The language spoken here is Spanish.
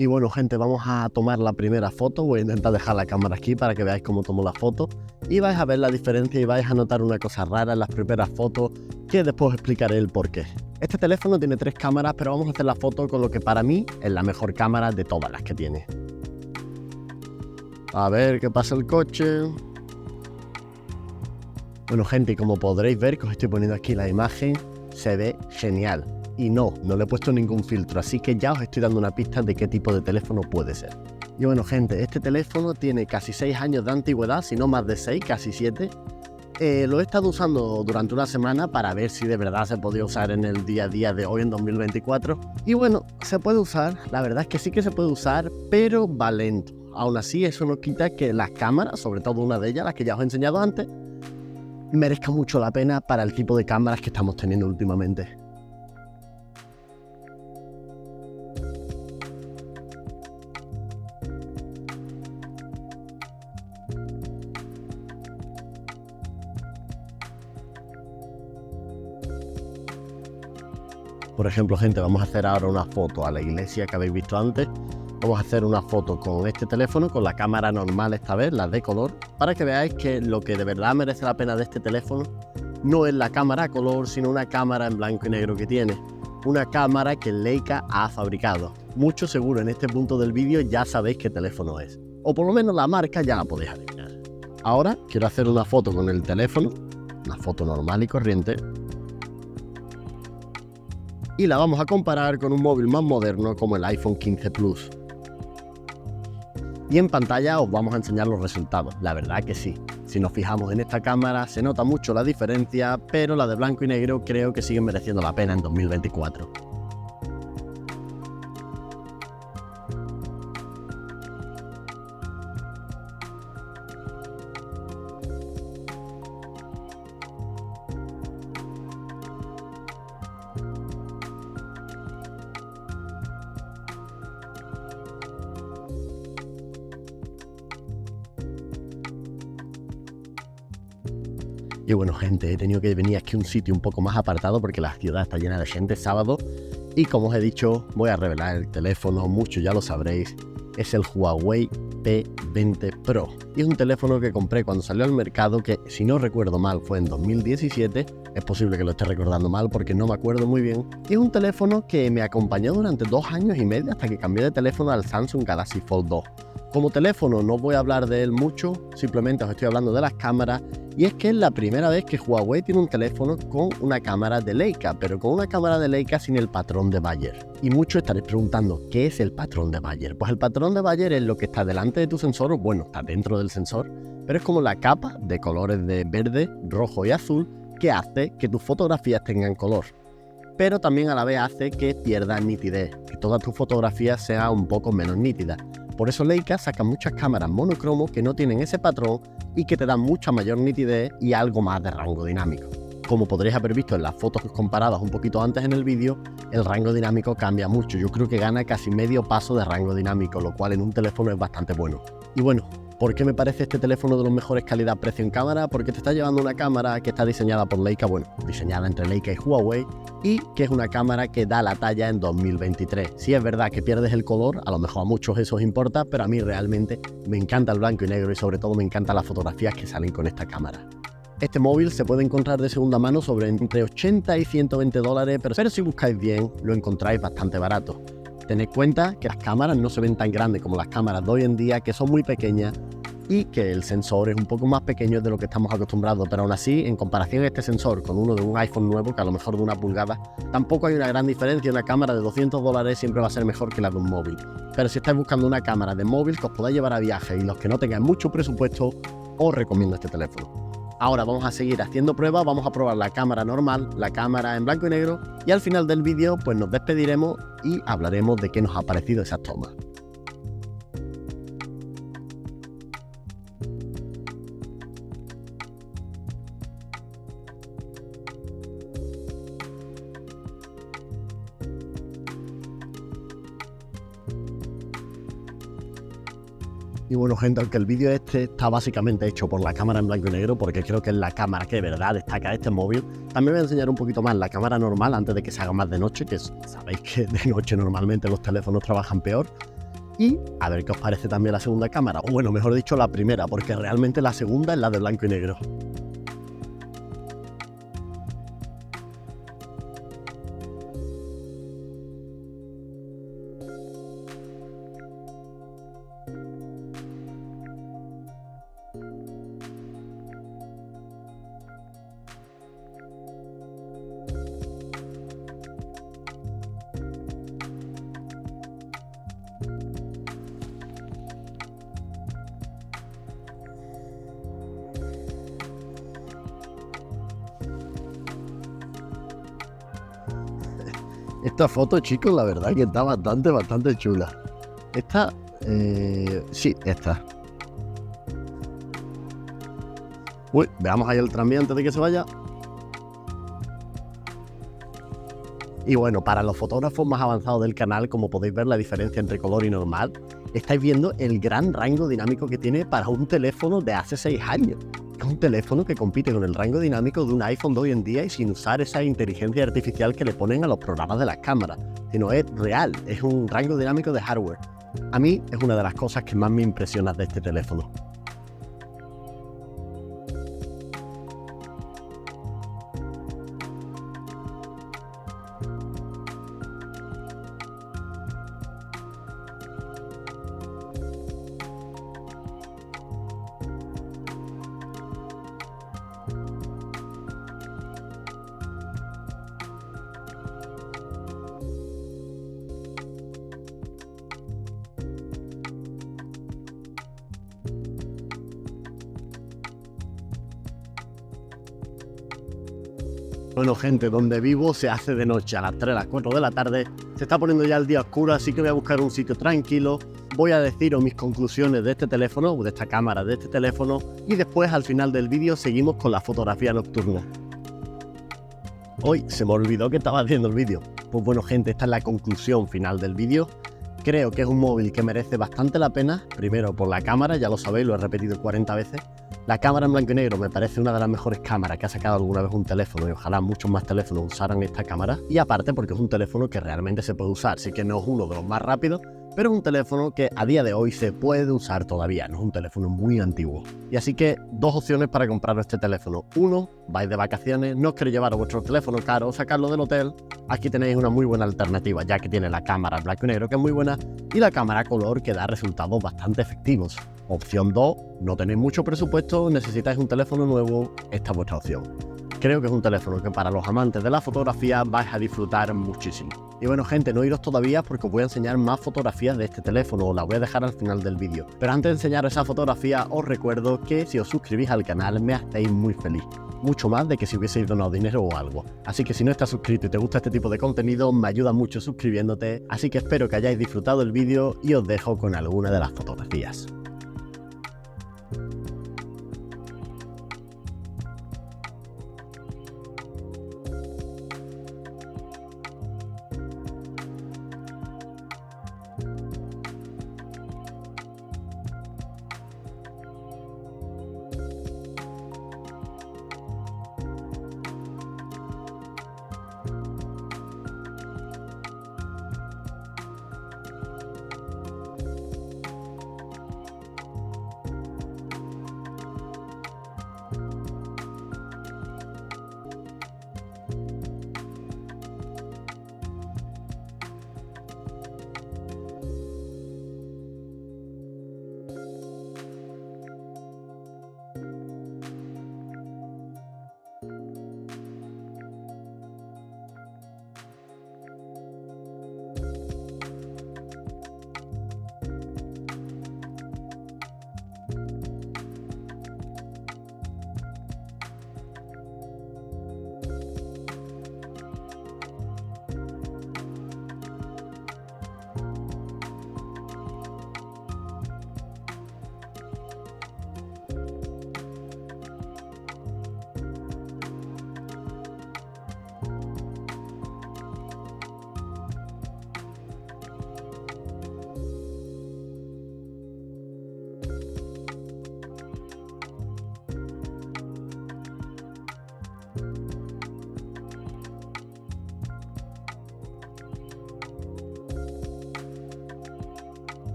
Y bueno, gente, vamos a tomar la primera foto. Voy a intentar dejar la cámara aquí para que veáis cómo tomo la foto. Y vais a ver la diferencia y vais a notar una cosa rara en las primeras fotos que después os explicaré el porqué. Este teléfono tiene 3 cámaras, pero vamos a hacer la foto con lo que para mí es la mejor cámara de todas las que tiene. A ver qué pasa el coche. Bueno, gente, y como podréis ver, que os estoy poniendo aquí la imagen, se ve genial. Y no le he puesto ningún filtro, así que ya os estoy dando una pista de qué tipo de teléfono puede ser. Y bueno, gente, este teléfono tiene casi 6 años de antigüedad, si no más de 6, casi 7. Lo he estado usando durante una semana para ver si de verdad se podía usar en el día a día de hoy en 2024. Y bueno, se puede usar, la verdad es que sí que se puede usar, pero va lento. Aún así, eso no quita que las cámaras, sobre todo una de ellas, las que ya os he enseñado antes, merezca mucho la pena para el tipo de cámaras que estamos teniendo últimamente. Por ejemplo, gente, vamos a hacer ahora una foto a la iglesia que habéis visto antes. Vamos a hacer una foto con este teléfono, con la cámara normal esta vez, la de color, para que veáis que lo que de verdad merece la pena de este teléfono no es la cámara a color, sino una cámara en blanco y negro que tiene. Una cámara que Leica ha fabricado. Mucho seguro en este punto del vídeo ya sabéis qué teléfono es. O por lo menos la marca ya la podéis adivinar. Ahora quiero hacer una foto con el teléfono, una foto normal y corriente. Y la vamos a comparar con un móvil más moderno como el iPhone 15 Plus. Y en pantalla os vamos a enseñar los resultados, la verdad que sí. Si nos fijamos en esta cámara se nota mucho la diferencia, pero la de blanco y negro creo que sigue mereciendo la pena en 2024. Y bueno, gente, he tenido que venir aquí a un sitio un poco más apartado porque la ciudad está llena de gente sábado. Y como os he dicho, voy a revelar el teléfono, muchos ya lo sabréis. Es el Huawei P20 Pro. Y es un teléfono que compré cuando salió al mercado, que si no recuerdo mal fue en 2017. Es posible que lo esté recordando mal porque no me acuerdo muy bien. Y es un teléfono que me acompañó durante 2 años y medio hasta que cambié de teléfono al Samsung Galaxy Fold 2. Como teléfono no voy a hablar de él mucho, simplemente os estoy hablando de las cámaras. Y es que es la primera vez que Huawei tiene un teléfono con una cámara de Leica, pero con una cámara de Leica sin el patrón de Bayer. Y muchos estaréis preguntando, ¿qué es el patrón de Bayer? Pues el patrón de Bayer es lo que está delante de tu sensor, o bueno, está dentro del sensor, pero es como la capa de colores de verde, rojo y azul que hace que tus fotografías tengan color. Pero también a la vez hace que pierdas nitidez, que todas tus fotografías sean un poco menos nítidas. Por eso Leica saca muchas cámaras monocromo que no tienen ese patrón y que te dan mucha mayor nitidez y algo más de rango dinámico. Como podréis haber visto en las fotos comparadas un poquito antes en el vídeo, el rango dinámico cambia mucho. Yo creo que gana casi medio paso de rango dinámico, lo cual en un teléfono es bastante bueno. Y bueno, ¿por qué me parece este teléfono de los mejores calidad-precio en cámara? Porque te está llevando una cámara que está diseñada por Leica, bueno, diseñada entre Leica y Huawei, y que es una cámara que da la talla en 2023. Sí es verdad que pierdes el color, a lo mejor a muchos eso os importa, pero a mí realmente me encanta el blanco y negro y sobre todo me encantan las fotografías que salen con esta cámara. Este móvil se puede encontrar de segunda mano sobre entre 80 y 120 dólares, pero si buscáis bien lo encontráis bastante barato. Tened en cuenta que las cámaras no se ven tan grandes como las cámaras de hoy en día, que son muy pequeñas, y que el sensor es un poco más pequeño de lo que estamos acostumbrados, pero aún así, en comparación a este sensor con uno de un iPhone nuevo, que a lo mejor de 1 pulgada, tampoco hay una gran diferencia. Una cámara de 200 dólares siempre va a ser mejor que la de un móvil. Pero si estáis buscando una cámara de móvil que os podáis llevar a viaje y los que no tengan mucho presupuesto, os recomiendo este teléfono. Ahora vamos a seguir haciendo pruebas, vamos a probar la cámara normal, la cámara en blanco y negro, y al final del vídeo pues nos despediremos y hablaremos de qué nos ha parecido esas tomas. Y bueno, gente, aunque el vídeo este está básicamente hecho por la cámara en blanco y negro, porque creo que es la cámara que de verdad destaca de este móvil, también voy a enseñar un poquito más la cámara normal antes de que se haga más de noche, que sabéis que de noche normalmente los teléfonos trabajan peor. Y a ver qué os parece también la segunda cámara, o bueno, mejor dicho la primera, porque realmente la segunda es la de blanco y negro. Esta foto, chicos, la verdad que está bastante chula. Esta, sí, esta. Uy, veamos ahí el tranvía antes de que se vaya. Y bueno, para los fotógrafos más avanzados del canal, como podéis ver la diferencia entre color y normal, estáis viendo el gran rango dinámico que tiene para un teléfono de hace 6 años. Es un teléfono que compite con el rango dinámico de un iPhone de hoy en día y sin usar esa inteligencia artificial que le ponen a los programas de las cámaras, sino es real, es un rango dinámico de hardware. A mí es una de las cosas que más me impresiona de este teléfono. Bueno, gente, donde vivo se hace de noche a las 3, a las 4 de la tarde, se está poniendo ya el día oscuro, así que voy a buscar un sitio tranquilo, voy a deciros mis conclusiones de este teléfono, de esta cámara, de este teléfono, y después al final del vídeo seguimos con la fotografía nocturna. Hoy se me olvidó que estaba haciendo el vídeo. Pues bueno, gente, esta es la conclusión final del vídeo. Creo que es un móvil que merece bastante la pena, primero por la cámara, ya lo sabéis, lo he repetido 40 veces. La cámara en blanco y negro me parece una de las mejores cámaras que ha sacado alguna vez un teléfono y ojalá muchos más teléfonos usaran esta cámara. Y aparte porque es un teléfono que realmente se puede usar, sí que no es uno de los más rápidos, pero es un teléfono que a día de hoy se puede usar todavía, no es un teléfono muy antiguo. Y así que dos opciones para comprar este teléfono. Uno, vais de vacaciones, no os queréis llevar vuestro teléfono caro o sacarlo del hotel, aquí tenéis una muy buena alternativa, ya que tiene la cámara en blanco y negro, que es muy buena, y la cámara color, que da resultados bastante efectivos. Opción 2, no tenéis mucho presupuesto, necesitáis un teléfono nuevo, esta es vuestra opción. Creo que es un teléfono que para los amantes de la fotografía vais a disfrutar muchísimo. Y bueno, gente, no iros todavía porque os voy a enseñar más fotografías de este teléfono, os las voy a dejar al final del vídeo. Pero antes de enseñar esa fotografía, os recuerdo que si os suscribís al canal me hacéis muy feliz. Mucho más de que si hubieseis donado dinero o algo. Así que si no estás suscrito y te gusta este tipo de contenido, me ayuda mucho suscribiéndote. Así que espero que hayáis disfrutado el vídeo y os dejo con alguna de las fotografías.